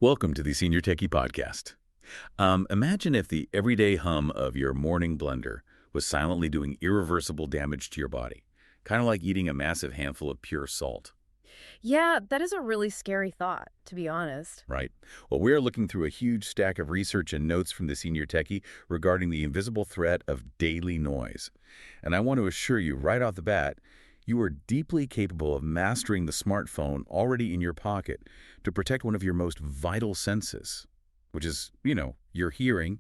Welcome to the Senior Techie Podcast. Imagine if the everyday hum of your morning blender was silently doing irreversible damage to your body, kind of like eating a massive handful of pure salt, Yeah, that is a really scary thought, to be honest. right? Well, we are looking through a huge stack of research and notes from the Senior Techie regarding the invisible threat of daily noise. And I want to assure you right off the bat, you are deeply capable of mastering the smartphone already in your pocket to protect one of your most vital senses, which is, your hearing,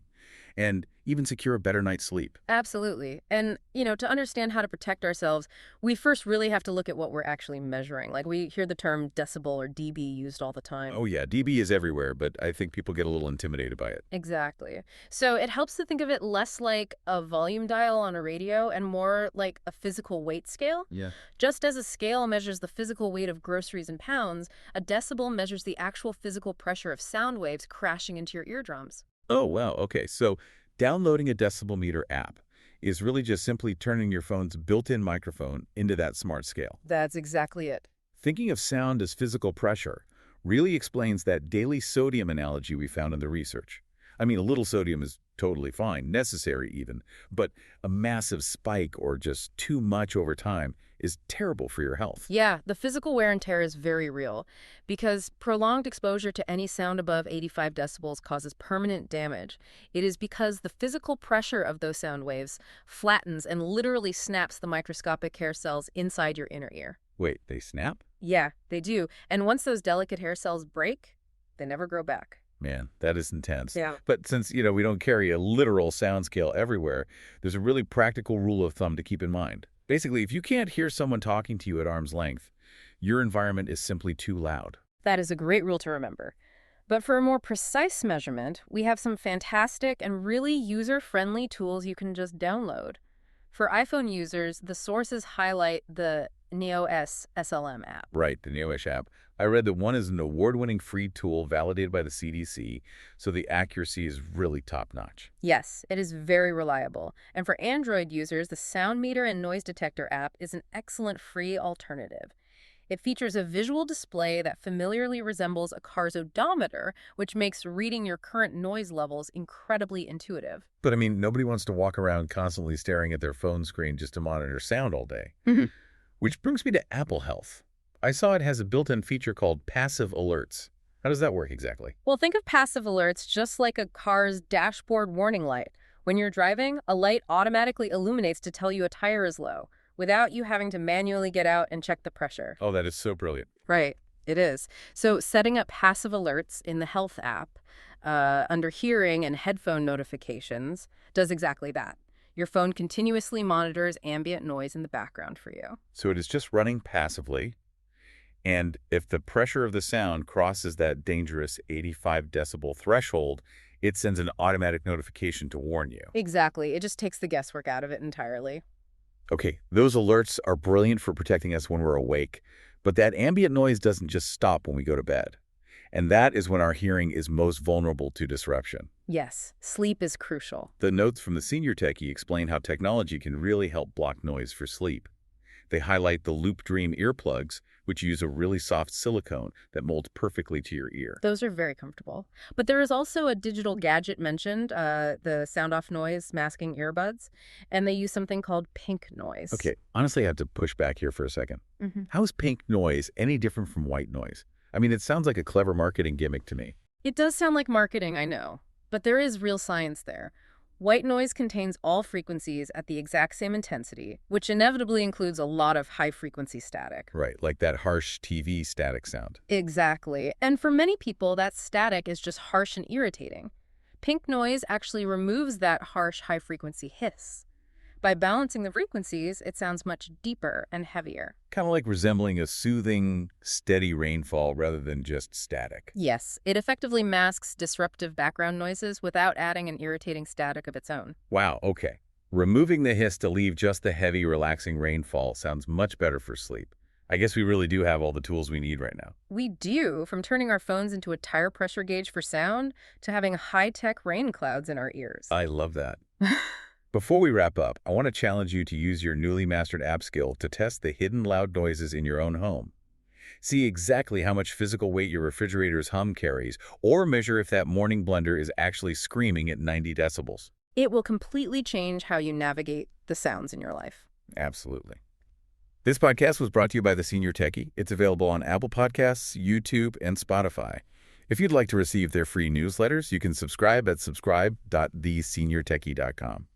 and even secure a better night's sleep. Absolutely. And, to understand how to protect ourselves, we first really have to look at what we're actually measuring. Like we hear the term decibel or dB used all the time. Oh yeah, dB is everywhere, but I think people get a little intimidated by it. Exactly. So it helps to think of it less like a volume dial on a radio and more like a physical weight scale. Yeah. Just as a scale measures the physical weight of groceries in pounds, a decibel measures the actual physical pressure of sound waves crashing into your eardrums. Oh wow, okay. So downloading a decibel meter app is really just simply turning your phone's built-in microphone into that smart scale. That's exactly it. Thinking of sound as physical pressure really explains that daily sodium analogy we found in the research. I mean, a little sodium is totally fine, necessary even, but a massive spike or just too much over time is terrible for your health. Yeah, the physical wear and tear is very real because prolonged exposure to any sound above 85 decibels causes permanent damage. It is because the physical pressure of those sound waves flattens and literally snaps the microscopic hair cells inside your inner ear. Wait, they snap? Yeah, they do. And once those delicate hair cells break, they never grow back. Man, that is intense. Yeah. But since, we don't carry a literal sound scale everywhere, there's a really practical rule of thumb to keep in mind. Basically, if you can't hear someone talking to you at arm's length, your environment is simply too loud. That is a great rule to remember. But for a more precise measurement, we have some fantastic and really user-friendly tools you can just download. For iPhone users, the sources highlight the NeoS SLM app. Right, the NeoS app. I read that one is an award-winning free tool validated by the CDC, so the accuracy is really top-notch. Yes, it is very reliable. And for Android users, the Sound Meter and Noise Detector app is an excellent free alternative. It features a visual display that familiarly resembles a car's odometer, which makes reading your current noise levels incredibly intuitive. But I mean, nobody wants to walk around constantly staring at their phone screen just to monitor sound all day. Which brings me to Apple Health. I saw it has a built-in feature called Passive Alerts. How does that work exactly? Well, think of passive alerts just like a car's dashboard warning light. When you're driving, a light automatically illuminates to tell you a tire is low, without you having to manually get out and check the pressure. Oh, that is so brilliant. Right, it is. So setting up passive alerts in the Health app under Hearing and Headphone Notifications does exactly that. Your phone continuously monitors ambient noise in the background for you. So it is just running passively, and if the pressure of the sound crosses that dangerous 85 decibel threshold, it sends an automatic notification to warn you. Exactly. It just takes the guesswork out of it entirely. Okay, those alerts are brilliant for protecting us when we're awake, but that ambient noise doesn't just stop when we go to bed. And that is when our hearing is most vulnerable to disruption. Yes, sleep is crucial. The notes from the Senior Techie explain how technology can really help block noise for sleep. They highlight the Loop Dream earplugs, which use a really soft silicone that molds perfectly to your ear. Those are very comfortable. But there is also a digital gadget mentioned, the sound off noise masking earbuds, and they use something called pink noise. Okay, honestly, I have to push back here for a second. Mhm. How is pink noise any different from white noise? I mean, it sounds like a clever marketing gimmick to me. It does sound like marketing, I know, but there is real science there. White noise contains all frequencies at the exact same intensity, which inevitably includes a lot of high-frequency static. Right, like that harsh TV static sound. Exactly. And for many people, that static is just harsh and irritating. Pink noise actually removes that harsh, high-frequency hiss. By balancing the frequencies, it sounds much deeper and heavier. Kind of like resembling a soothing, steady rainfall rather than just static. Yes, it effectively masks disruptive background noises without adding an irritating static of its own. Wow, okay. Removing the hiss to leave just the heavy, relaxing rainfall sounds much better for sleep. I guess we really do have all the tools we need right now. We do, from turning our phones into a tire pressure gauge for sound to having high-tech rain clouds in our ears. I love that. Before we wrap up, I want to challenge you to use your newly mastered app skill to test the hidden loud noises in your own home. See exactly how much physical weight your refrigerator's hum carries, or measure if that morning blender is actually screaming at 90 decibels. It will completely change how you navigate the sounds in your life. Absolutely. This podcast was brought to you by The Senior Techie. It's available on Apple Podcasts, YouTube, and Spotify. If you'd like to receive their free newsletters, you can subscribe at subscribe.theseniortechie.com.